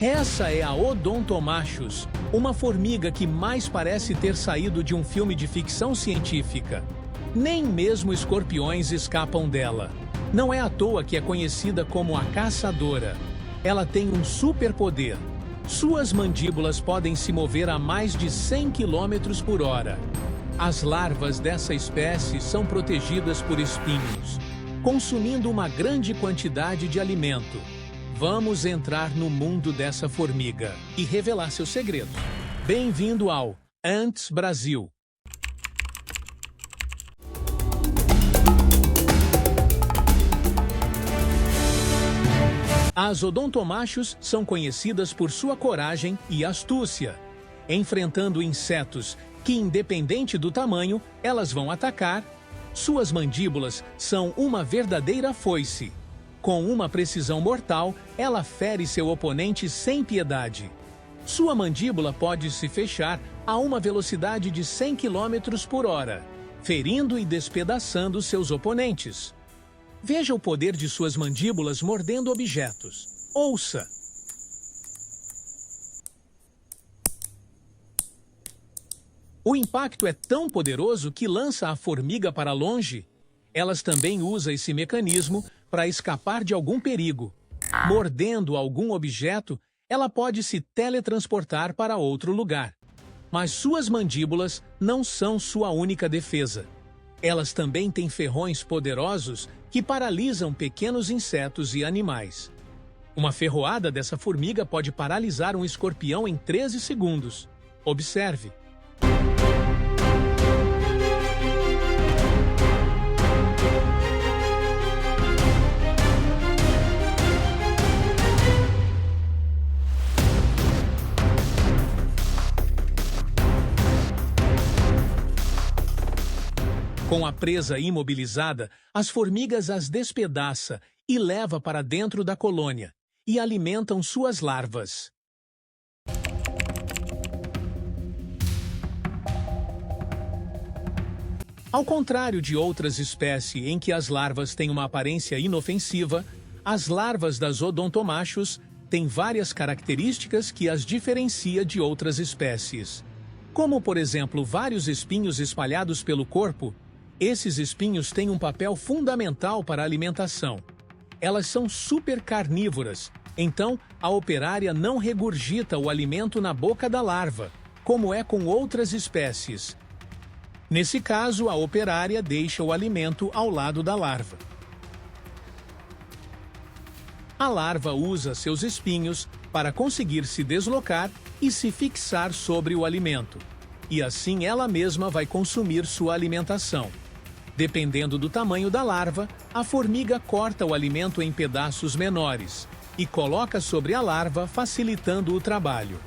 Essa é a Odontomachus, uma formiga que mais parece ter saído de um filme de ficção científica. Nem mesmo escorpiões escapam dela. Não é à toa que é conhecida como a caçadora. Ela tem um superpoder. Suas mandíbulas podem se mover a mais de 100 km por hora. As larvas dessa espécie são protegidas por espinhos, consumindo uma grande quantidade de alimento. Vamos entrar no mundo dessa formiga e revelar seus segredos. Bem-vindo ao Ants Brasil! As odontomachus são conhecidas por sua coragem e astúcia. Enfrentando insetos que, independente do tamanho, elas vão atacar, suas mandíbulas são uma verdadeira foice. Com uma precisão mortal, ela fere seu oponente sem piedade. Sua mandíbula pode se fechar a uma velocidade de 100 km por hora, ferindo e despedaçando seus oponentes. Veja o poder de suas mandíbulas mordendo objetos. Ouça! O impacto é tão poderoso que lança a formiga para longe. Elas também usam esse mecanismo para escapar de algum perigo. Mordendo algum objeto, ela pode se teletransportar para outro lugar. Mas suas mandíbulas não são sua única defesa. Elas também têm ferrões poderosos que paralisam pequenos insetos e animais. Uma ferroada dessa formiga pode paralisar um escorpião em 13 segundos. Observe. Com a presa imobilizada, as formigas as despedaça e leva para dentro da colônia e alimentam suas larvas. Ao contrário de outras espécies em que as larvas têm uma aparência inofensiva, as larvas das odontomachus têm várias características que as diferencia de outras espécies. Como, por exemplo, vários espinhos espalhados pelo corpo. Esses espinhos têm um papel fundamental para a alimentação. Elas são super carnívoras, então a operária não regurgita o alimento na boca da larva, como é com outras espécies. Nesse caso, a operária deixa o alimento ao lado da larva. A larva usa seus espinhos para conseguir se deslocar e se fixar sobre o alimento. E assim ela mesma vai consumir sua alimentação. Dependendo do tamanho da larva, a formiga corta o alimento em pedaços menores e coloca sobre a larva, facilitando o trabalho.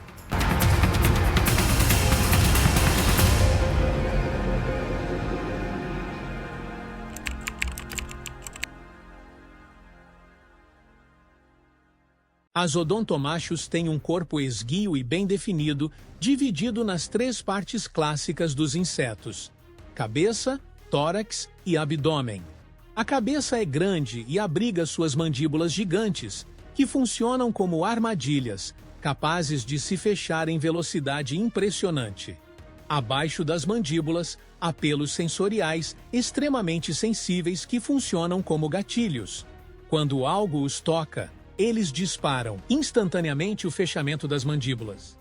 As odontomachus têm um corpo esguio e bem definido, dividido nas 3 partes clássicas dos insetos: cabeça, tórax e abdômen. A cabeça é grande e abriga suas mandíbulas gigantes, que funcionam como armadilhas, capazes de se fechar em velocidade impressionante. Abaixo das mandíbulas, há pelos sensoriais extremamente sensíveis que funcionam como gatilhos. Quando algo os toca, eles disparam instantaneamente o fechamento das mandíbulas.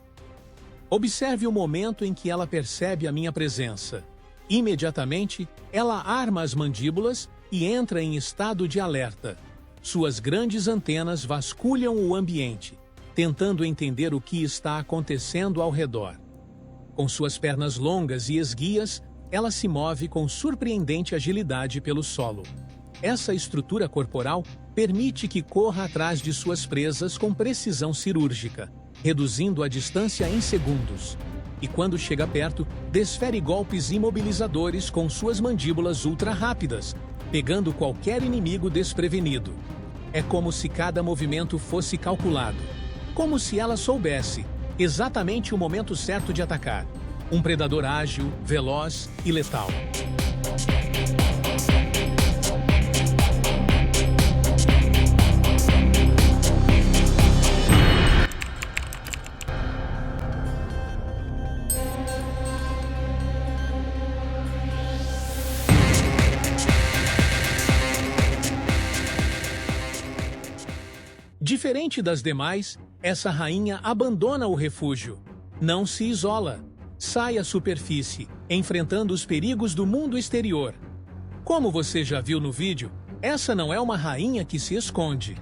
Observe o momento em que ela percebe a minha presença. Imediatamente, ela arma as mandíbulas e entra em estado de alerta. Suas grandes antenas vasculham o ambiente, tentando entender o que está acontecendo ao redor. Com suas pernas longas e esguias, ela se move com surpreendente agilidade pelo solo. Essa estrutura corporal permite que corra atrás de suas presas com precisão cirúrgica, reduzindo a distância em segundos. E quando chega perto, desfere golpes imobilizadores com suas mandíbulas ultra-rápidas, pegando qualquer inimigo desprevenido. É como se cada movimento fosse calculado, como se ela soubesse exatamente o momento certo de atacar. Um predador ágil, veloz e letal. Diferente das demais, essa rainha abandona o refúgio. Não se isola. Sai à superfície, enfrentando os perigos do mundo exterior. Como você já viu no vídeo, essa não é uma rainha que se esconde.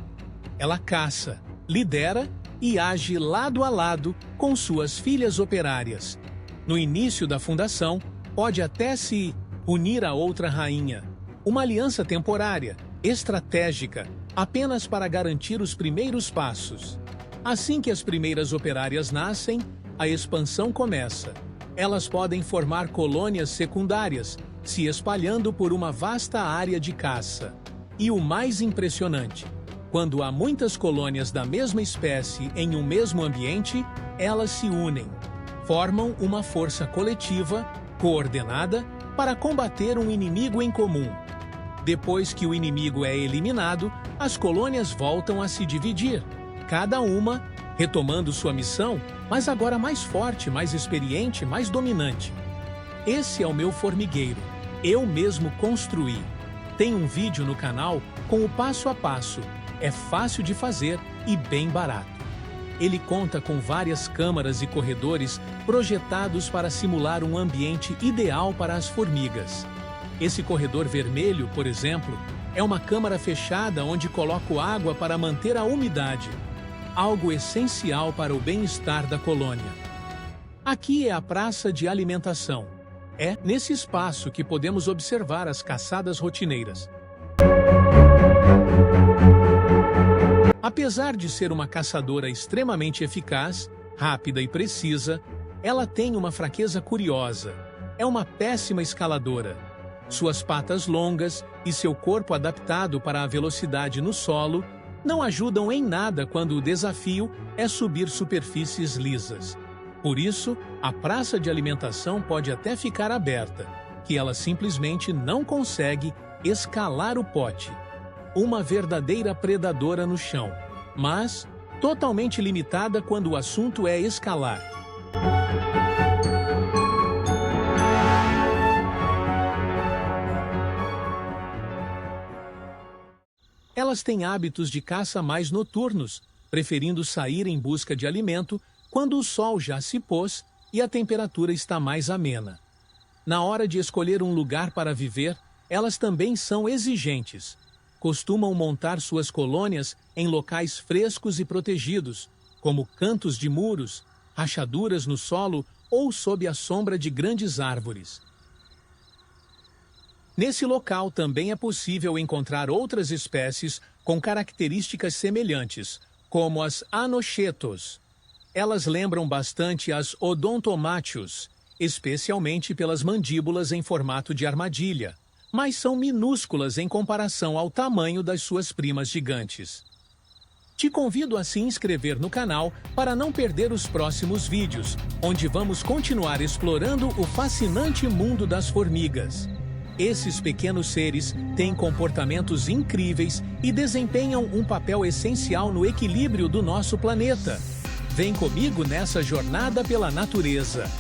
Ela caça, lidera e age lado a lado com suas filhas operárias. No início da fundação, pode até se unir a outra rainha. Uma aliança temporária, estratégica, apenas para garantir os primeiros passos. Assim que as primeiras operárias nascem, a expansão começa. Elas podem formar colônias secundárias, se espalhando por uma vasta área de caça. E o mais impressionante, quando há muitas colônias da mesma espécie em um mesmo ambiente, elas se unem. Formam uma força coletiva, coordenada, para combater um inimigo em comum. Depois que o inimigo é eliminado, as colônias voltam a se dividir, cada uma retomando sua missão, mas agora mais forte, mais experiente, mais dominante. Esse é o meu formigueiro. Eu mesmo construí. Tem um vídeo no canal com o passo a passo. É fácil de fazer e bem barato. Ele conta com várias câmaras e corredores projetados para simular um ambiente ideal para as formigas. Esse corredor vermelho, por exemplo, é uma câmara fechada onde coloco água para manter a umidade. Algo essencial para o bem-estar da colônia. Aqui é a praça de alimentação. É nesse espaço que podemos observar as caçadas rotineiras. Apesar de ser uma caçadora extremamente eficaz, rápida e precisa, ela tem uma fraqueza curiosa. É uma péssima escaladora. Suas patas longas e seu corpo adaptado para a velocidade no solo não ajudam em nada quando o desafio é subir superfícies lisas. Por isso, a praça de alimentação pode até ficar aberta, que ela simplesmente não consegue escalar o pote. Uma verdadeira predadora no chão, mas totalmente limitada quando o assunto é escalar. Elas têm hábitos de caça mais noturnos, preferindo sair em busca de alimento quando o sol já se pôs e a temperatura está mais amena. Na hora de escolher um lugar para viver, elas também são exigentes. Costumam montar suas colônias em locais frescos e protegidos, como cantos de muros, rachaduras no solo ou sob a sombra de grandes árvores. Nesse local também é possível encontrar outras espécies com características semelhantes, como as anochetos. Elas lembram bastante as odontomatios, especialmente pelas mandíbulas em formato de armadilha, mas são minúsculas em comparação ao tamanho das suas primas gigantes. Te convido a se inscrever no canal para não perder os próximos vídeos, onde vamos continuar explorando o fascinante mundo das formigas. Esses pequenos seres têm comportamentos incríveis e desempenham um papel essencial no equilíbrio do nosso planeta. Vem comigo nessa jornada pela natureza.